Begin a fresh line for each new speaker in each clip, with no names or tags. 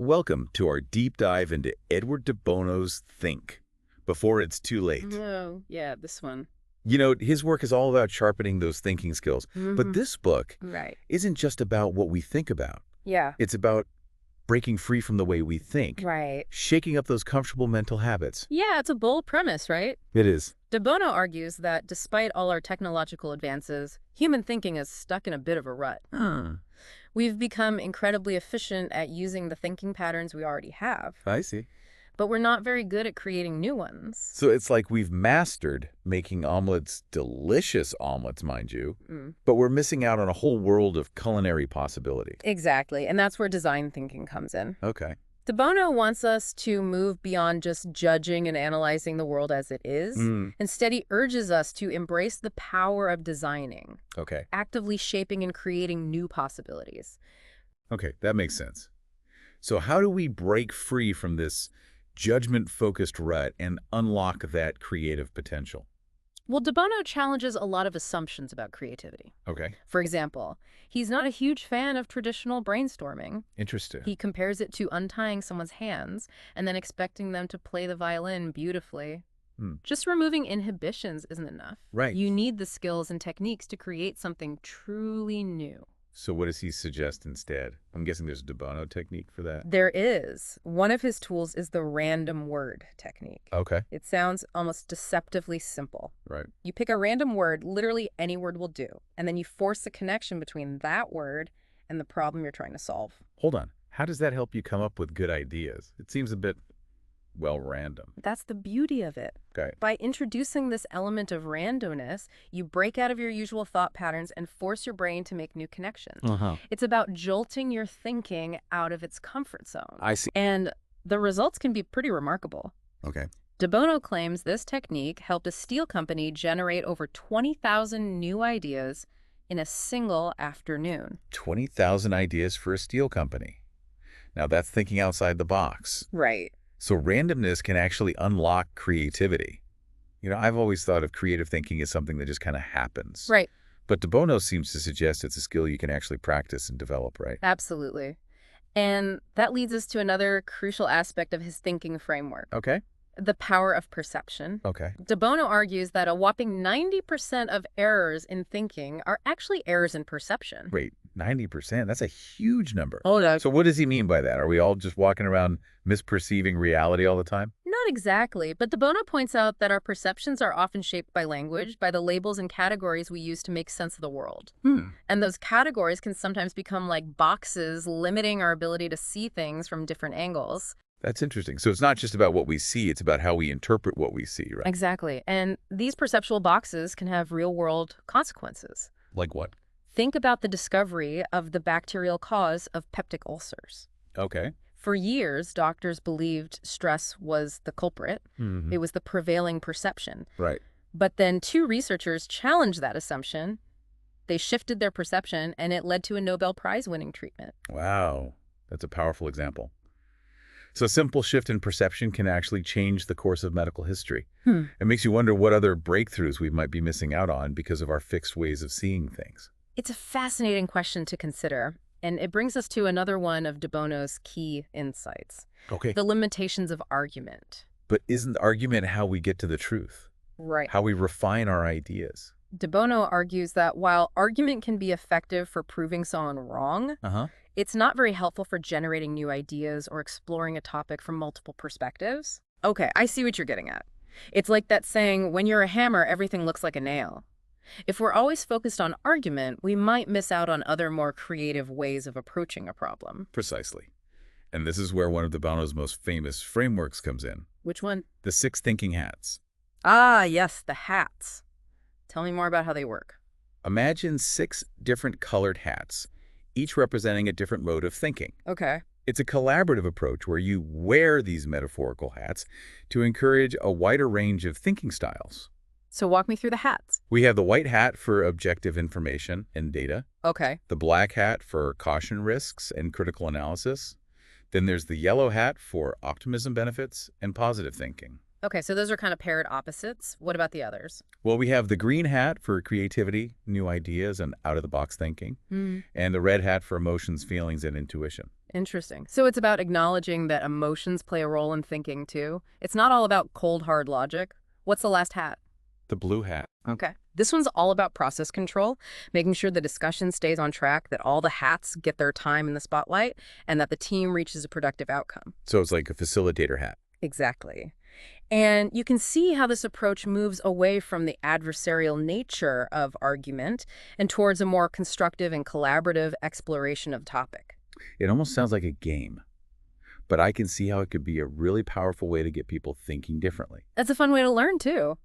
Welcome to our deep dive into Edward de Bono's Think, Before It's Too Late.
Oh, yeah, this one.
You know, his work is all about sharpening those thinking skills. But
Hmm.
this book
Right.
isn't just about what we think about.
Yeah.
It's about breaking free from the way we think,
Right.
shaking up those comfortable mental habits.
Yeah, it's a bold premise, right?
It is.
De Bono argues that despite all our technological advances, human thinking is stuck in a bit of a rut. We've become incredibly efficient at using the thinking patterns we already have,
I see.
but we're not very good at creating new ones.
So it's like we've mastered making omelets, delicious omelets, mind you, but we're missing out on a whole world of culinary possibility.
Exactly, and that's where design thinking comes in.
Okay.
De Bono wants us to move beyond just judging and analyzing the world as it is. Instead, he urges us to embrace the power of designing,
Okay.
actively shaping and creating new possibilities.
Okay, that makes sense. So how do we break free from this judgment-focused rut and unlock that creative potential?
Well, De Bono challenges a lot of assumptions about creativity.
Okay.
For example, he's not a huge fan of traditional brainstorming.
Interesting.
He compares it to untying someone's hands and then expecting them to play the violin beautifully. Just removing inhibitions isn't enough.
Right.
You need the skills and techniques to create something truly new.
So what does he suggest instead? I'm guessing there's a De Bono technique for that.
There is. One of his tools is the random word technique.
Okay.
It sounds almost deceptively simple.
Right.
You pick a random word, literally any word will do, and then you force a connection between that word and the problem you're trying to solve.
Hold on. How does that help you come up with good ideas? It seems a bit, well, random.
That's the beauty of it.
Okay.
By introducing this element of randomness, you break out of your usual thought patterns and force your brain to make new connections. It's about jolting your thinking out of its comfort zone.
I see.
And the results can be pretty remarkable.
Okay.
De Bono claims this technique helped a steel company generate over 20,000 new ideas in a single afternoon.
20,000 ideas for a steel company. Now that's thinking outside the box.
Right.
So randomness can actually unlock creativity. You know, I've always thought of creative thinking as something that just kind of happens.
Right.
But De Bono seems to suggest it's a skill you can actually practice and develop, right?
Absolutely. And that leads us to another crucial aspect of his thinking framework.
Okay.
The power of perception.
Okay.
De Bono argues that a whopping 90% of errors in thinking are actually errors in perception.
Wait, 90%? That's a huge number.
Oh, no.
So what does he mean by that? Are we all just walking around misperceiving reality all the time?
Not exactly, but De Bono points out that our perceptions are often shaped by language, by the labels and categories we use to make sense of the world. And those categories can sometimes become like boxes, limiting our ability to see things from different angles.
That's interesting. So it's not just about what we see, it's about how we interpret what we see, right?
Exactly. And these perceptual boxes can have real-world consequences.
Like what?
Think about the discovery of the bacterial cause of peptic ulcers.
Okay.
For years, doctors believed stress was the culprit. It was the prevailing perception.
Right.
But then two researchers challenged that assumption. They shifted their perception, and it led to a Nobel Prize-winning treatment.
Wow. That's a powerful example. So a simple shift in perception can actually change the course of medical history. It makes you wonder what other breakthroughs we might be missing out on because of our fixed ways of seeing things.
It's a fascinating question to consider, and it brings us to another one of De Bono's key insights.
Okay.
The limitations of argument.
But isn't argument how we get to the truth?
Right.
How we refine our ideas?
De Bono argues that while argument can be effective for proving someone wrong, it's not very helpful for generating new ideas or exploring a topic from multiple perspectives. Okay, I see what you're getting at. It's like that saying, when you're a hammer, everything looks like a nail. If we're always focused on argument, we might miss out on other more creative ways of approaching a problem.
Precisely. And this is where one of De Bono's most famous frameworks comes in.
Which one?
The 6 thinking hats.
Ah, yes, the hats. Tell me more about how they work.
Imagine 6 different colored hats, each representing a different mode of thinking.
Okay.
It's a collaborative approach where you wear these metaphorical hats to encourage a wider range of thinking styles.
So walk me through the hats.
We have the white hat for objective information and data,
Okay.
the black hat for caution risks and critical analysis. Then there's the yellow hat for optimism benefits and positive thinking.
Okay, so those are kind of paired opposites. What about the others?
Well, we have the green hat for creativity, new ideas, and out-of-the-box thinking, and the red hat for emotions, feelings, and intuition.
Interesting. So it's about acknowledging that emotions play a role in thinking, too. It's not all about cold, hard logic. What's the last hat?
The blue hat.
Okay. This one's all about process control, making sure the discussion stays on track, that all the hats get their time in the spotlight, and that the team reaches a productive outcome.
So it's like a facilitator hat.
Exactly. And you can see how this approach moves away from the adversarial nature of argument and towards a more constructive and collaborative exploration of topic.
It almost sounds like a game, but I can see how it could be a really powerful way to get people thinking differently.
That's a fun way to learn, too.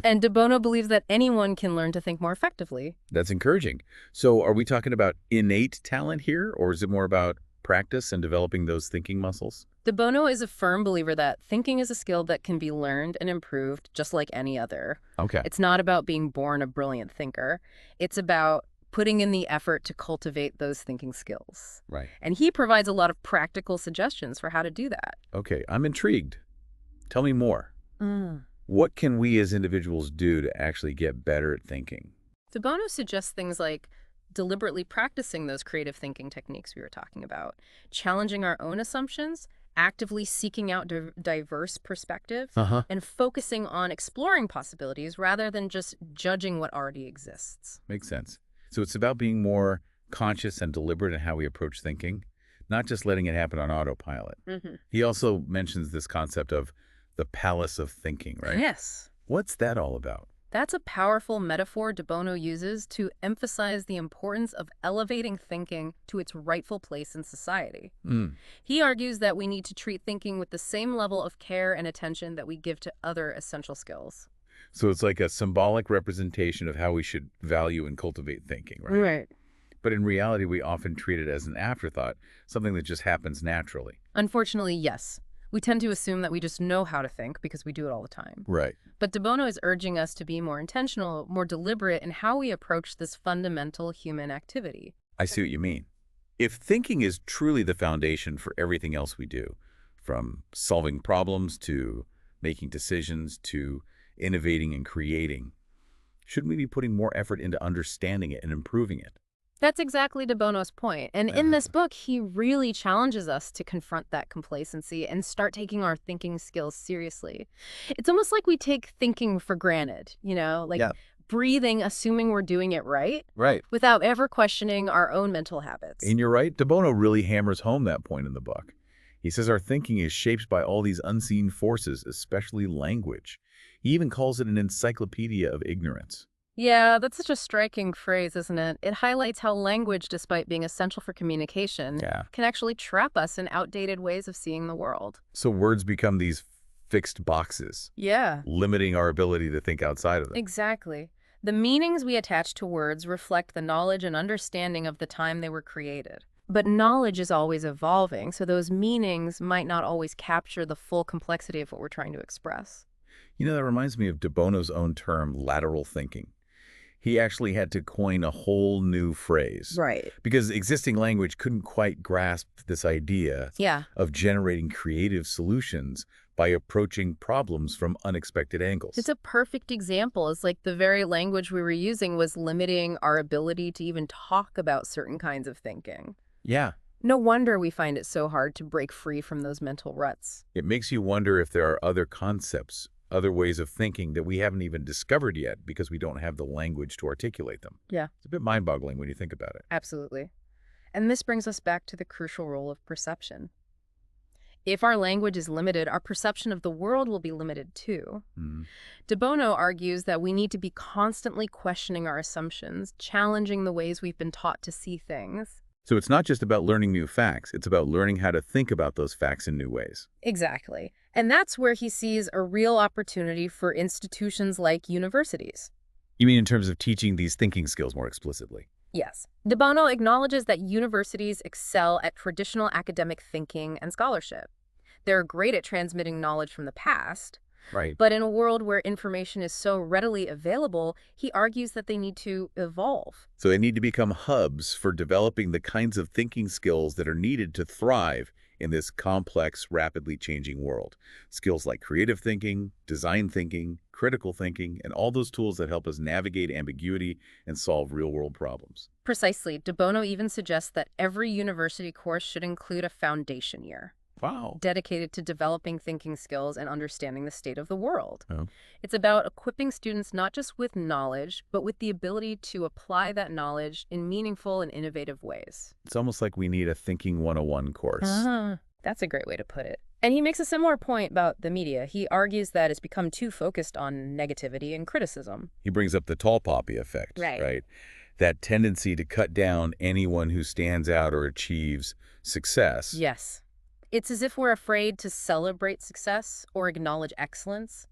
And de Bono believes that anyone can learn to think more effectively.
That's encouraging. So are we talking about innate talent here, or is it more about practice and developing those thinking muscles?
De Bono is a firm believer that thinking is a skill that can be learned and improved just like any other.
Okay.
It's not about being born a brilliant thinker. It's about putting in the effort to cultivate those thinking skills.
Right.
And he provides a lot of practical suggestions for how to do that.
Okay, I'm intrigued. Tell me more. What can we as individuals do to actually get better at thinking?
De Bono suggests things like deliberately practicing those creative thinking techniques we were talking about, challenging our own assumptions, actively seeking out diverse perspectives, and focusing on exploring possibilities rather than just judging what already exists.
Makes sense. So it's about being more conscious and deliberate in how we approach thinking, not just letting it happen on autopilot. He also mentions this concept of the palace of thinking, right?
Yes.
What's that all about?
That's a powerful metaphor de Bono uses to emphasize the importance of elevating thinking to its rightful place in society. He argues that we need to treat thinking with the same level of care and attention that we give to other essential skills.
So it's like a symbolic representation of how we should value and cultivate thinking, right?
Right.
But in reality, we often treat it as an afterthought, something that just happens naturally.
Unfortunately, yes. We tend to assume that we just know how to think because we do it all the time.
Right.
But de Bono is urging us to be more intentional, more deliberate in how we approach this fundamental human activity.
I see what you mean. If thinking is truly the foundation for everything else we do, from solving problems to making decisions to innovating and creating, shouldn't we be putting more effort into understanding it and improving it?
That's exactly de Bono's point. And in this book, he really challenges us to confront that complacency and start taking our thinking skills seriously. It's almost like we take thinking for granted, breathing, assuming we're doing it right, without ever questioning our own mental habits.
And you're right, de Bono really hammers home that point in the book. He says our thinking is shaped by all these unseen forces, especially language. He even calls it an encyclopedia of ignorance.
Yeah, that's such a striking phrase, isn't it? It highlights how language, despite being essential for communication, can actually trap us in outdated ways of seeing the world.
So words become these fixed boxes, limiting our ability to think outside of them.
Exactly. The meanings we attach to words reflect the knowledge and understanding of the time they were created. But knowledge is always evolving, so those meanings might not always capture the full complexity of what we're trying to express.
You know, that reminds me of de Bono's own term, lateral thinking. He actually had to coin a whole new phrase.
Right.
Because existing language couldn't quite grasp this idea of generating creative solutions by approaching problems from unexpected angles.
It's a perfect example. It's like the very language we were using was limiting our ability to even talk about certain kinds of thinking.
Yeah.
No wonder we find it so hard to break free from those mental ruts.
It makes you wonder if there are other concepts, other ways of thinking that we haven't even discovered yet because we don't have the language to articulate them.
Yeah.
It's a bit mind-boggling when you think about it.
Absolutely. And this brings us back to the crucial role of perception. If our language is limited, our perception of the world will be limited too. De Bono argues that we need to be constantly questioning our assumptions, challenging the ways we've been taught to see things.
So it's not just about learning new facts, it's about learning how to think about those facts in new ways.
Exactly. And that's where he sees a real opportunity for institutions like universities.
You mean in terms of teaching these thinking skills more explicitly?
Yes. De Bono acknowledges that universities excel at traditional academic thinking and scholarship. They're great at transmitting knowledge from the past.
Right.
But in a world where information is so readily available, he argues that they need to evolve.
So they need to become hubs for developing the kinds of thinking skills that are needed to thrive in this complex, rapidly changing world. Skills like creative thinking, design thinking, critical thinking, and all those tools that help us navigate ambiguity and solve real-world problems.
Precisely. De Bono even suggests that every university course should include a foundation year
Wow.
dedicated to developing thinking skills and understanding the state of the world.
Oh.
It's about equipping students not just with knowledge, but with the ability to apply that knowledge in meaningful and innovative ways.
It's almost like we need a Thinking 101 course.
That's a great way to put it. And he makes a similar point about the media. He argues that it's become too focused on negativity and criticism.
He brings up the tall poppy effect, right? That tendency to cut down anyone who stands out or achieves success.
Yes. It's as if we're afraid to celebrate success or acknowledge excellence.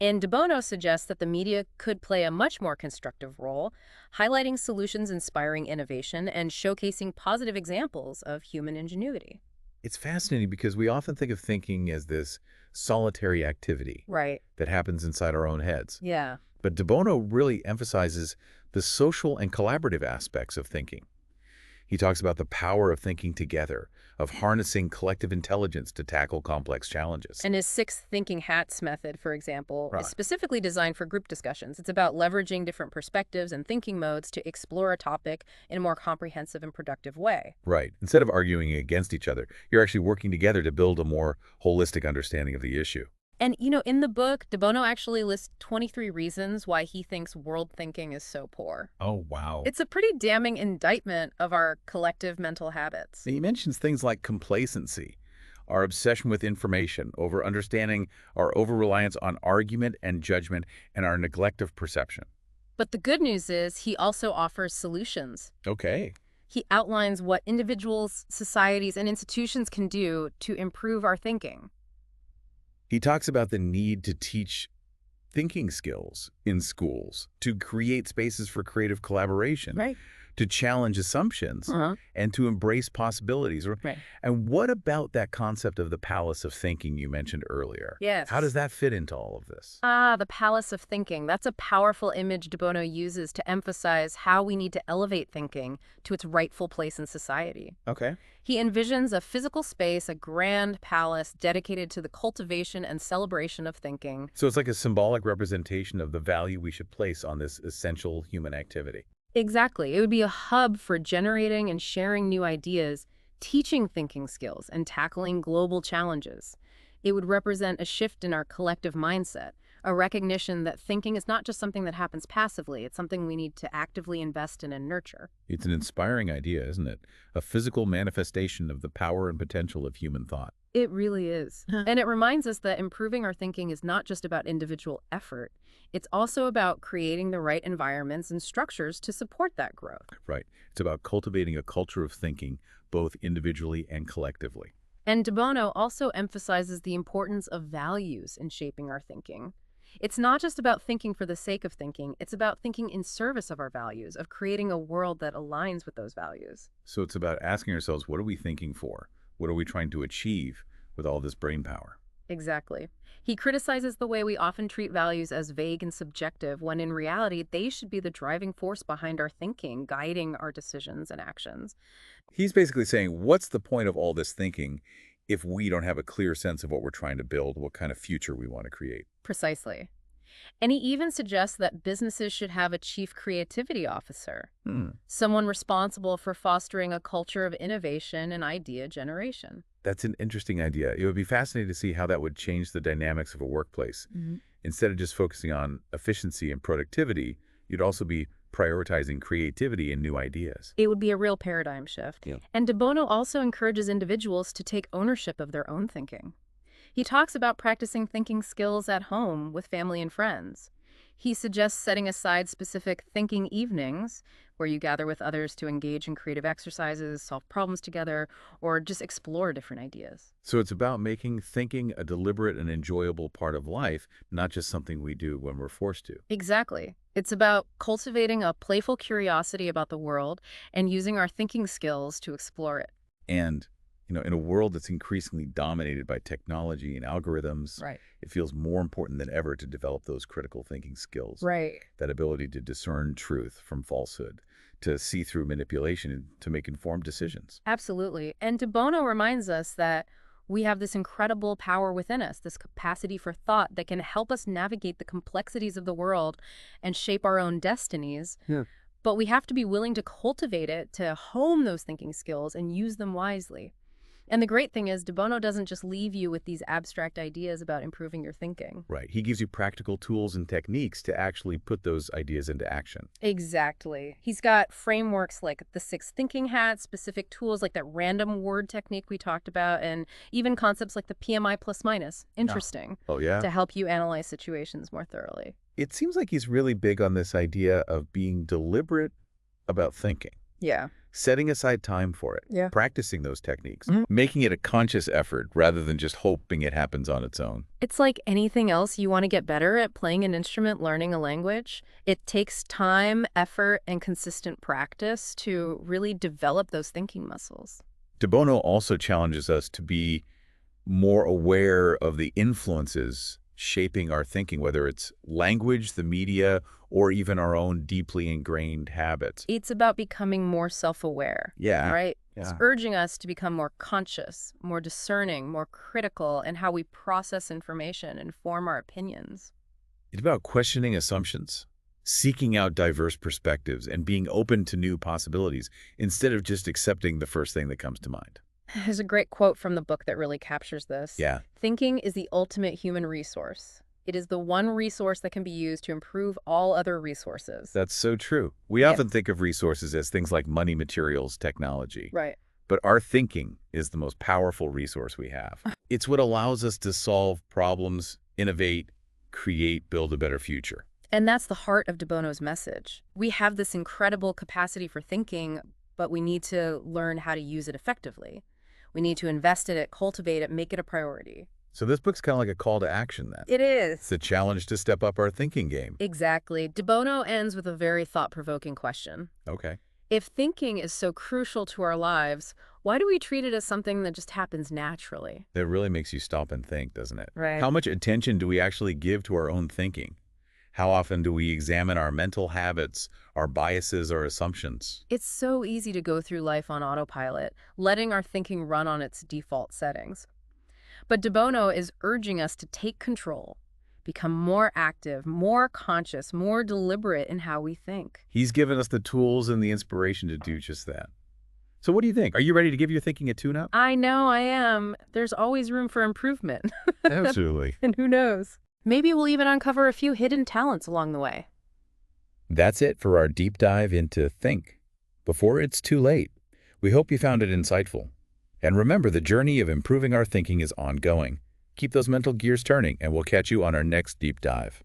And De Bono suggests that the media could play a much more constructive role, highlighting solutions inspiring innovation and showcasing positive examples of human ingenuity.
It's fascinating because we often think of thinking as this solitary activity that happens inside our own heads.
Yeah.
But De Bono really emphasizes the social and collaborative aspects of thinking. He talks about the power of thinking together, of harnessing collective intelligence to tackle complex challenges.
And his 6 thinking hats method, for example, is specifically designed for group discussions. It's about leveraging different perspectives and thinking modes to explore a topic in a more comprehensive and productive way.
Right. Instead of arguing against each other, you're actually working together to build a more holistic understanding of the issue.
And, in the book, De Bono actually lists 23 reasons why he thinks world thinking is so poor.
Oh, wow.
It's a pretty damning indictment of our collective mental habits.
He mentions things like complacency, our obsession with information, over-understanding, our over-reliance on argument and judgment, and our neglect of perception.
But the good news is he also offers solutions.
Okay.
He outlines what individuals, societies, and institutions can do to improve our thinking.
He talks about the need to teach thinking skills in schools, to create spaces for creative collaboration, to challenge assumptions, and to embrace possibilities. And what about that concept of the palace of thinking you mentioned earlier?
Yes.
How does that fit into all of this?
The palace of thinking. That's a powerful image De Bono uses to emphasize how we need to elevate thinking to its rightful place in society.
Okay.
He envisions a physical space, a grand palace dedicated to the cultivation and celebration of thinking.
So it's like a symbolic representation of the value we should place on this essential human activity.
Exactly. It would be a hub for generating and sharing new ideas, teaching thinking skills, and tackling global challenges. It would represent a shift in our collective mindset, a recognition that thinking is not just something that happens passively. It's something we need to actively invest in and nurture.
It's an inspiring idea, isn't it? A physical manifestation of the power and potential of human thought.
It really is. And it reminds us that improving our thinking is not just about individual effort. It's also about creating the right environments and structures to support that growth.
Right. It's about cultivating a culture of thinking, both individually and collectively.
And De Bono also emphasizes the importance of values in shaping our thinking. It's not just about thinking for the sake of thinking. It's about thinking in service of our values, of creating a world that aligns with those values.
So it's about asking ourselves, what are we thinking for? What are we trying to achieve with all this brain power?
Exactly. He criticizes the way we often treat values as vague and subjective, when in reality, they should be the driving force behind our thinking, guiding our decisions and actions.
He's basically saying, what's the point of all this thinking if we don't have a clear sense of what we're trying to build, what kind of future we want to create?
Precisely. And he even suggests that businesses should have a chief creativity officer, someone responsible for fostering a culture of innovation and idea generation.
That's an interesting idea. It would be fascinating to see how that would change the dynamics of a workplace. Instead of just focusing on efficiency and productivity, you'd also be prioritizing creativity and new ideas.
It would be a real paradigm shift. And De Bono also encourages individuals to take ownership of their own thinking. He talks about practicing thinking skills at home with family and friends. He suggests setting aside specific thinking evenings where you gather with others to engage in creative exercises, solve problems together, or just explore different ideas.
So it's about making thinking a deliberate and enjoyable part of life, not just something we do when we're forced to.
Exactly. It's about cultivating a playful curiosity about the world and using our thinking skills to explore it.
And in a world that's increasingly dominated by technology and algorithms, it feels more important than ever to develop those critical thinking skills. That ability to discern truth from falsehood, to see through manipulation and to make informed decisions.
Absolutely. And de Bono reminds us that we have this incredible power within us, this capacity for thought that can help us navigate the complexities of the world and shape our own destinies.
Yeah.
But we have to be willing to cultivate it, to hone those thinking skills and use them wisely. And the great thing is, de Bono doesn't just leave you with these abstract ideas about improving your thinking.
Right. He gives you practical tools and techniques to actually put those ideas into action.
Exactly. He's got frameworks like the 6 thinking hats, specific tools like that random word technique we talked about, and even concepts like the PMI plus minus. Interesting.
Oh, yeah?
To help you analyze situations more thoroughly.
It seems like he's really big on this idea of being deliberate about thinking.
Yeah.
Setting aside time for it.
Yeah.
Practicing those techniques. Making it a conscious effort rather than just hoping it happens on its own.
It's like anything else you want to get better at playing an instrument, learning a language. It takes time, effort, and consistent practice to really develop those thinking muscles.
De Bono also challenges us to be more aware of the influences shaping our thinking, whether it's language, the media, or even our own deeply ingrained habits.
It's about becoming more self-aware.
Yeah.
Right?
Yeah.
It's urging us to become more conscious, more discerning, more critical in how we process information and form our opinions.
It's about questioning assumptions, seeking out diverse perspectives, and being open to new possibilities instead of just accepting the first thing that comes to mind.
There's a great quote from the book that really captures this.
Yeah.
Thinking is the ultimate human resource. It is the one resource that can be used to improve all other resources.
That's so true. We
Yeah.
often think of resources as things like money, materials, technology.
Right.
But our thinking is the most powerful resource we have. It's what allows us to solve problems, innovate, create, build a better future.
And that's the heart of de Bono's message. We have this incredible capacity for thinking, but we need to learn how to use it effectively. We need to invest in it, cultivate it, make it a priority.
So this book's kind of like a call to action then.
It is.
It's a challenge to step up our thinking game.
Exactly. De Bono ends with a very thought-provoking question.
Okay.
If thinking is so crucial to our lives, why do we treat it as something that just happens naturally?
That really makes you stop and think, doesn't it?
Right.
How much attention do we actually give to our own thinking? How often do we examine our mental habits, our biases, or assumptions?
It's so easy to go through life on autopilot, letting our thinking run on its default settings. But de Bono is urging us to take control, become more active, more conscious, more deliberate in how we think.
He's given us the tools and the inspiration to do just that. So what do you think? Are you ready to give your thinking a tune-up?
I know I am. There's always room for improvement.
Absolutely.
And who knows? Maybe we'll even uncover a few hidden talents along the way.
That's it for our deep dive into Think Before It's Too Late. We hope you found it insightful. And remember, the journey of improving our thinking is ongoing. Keep those mental gears turning, and we'll catch you on our next deep dive.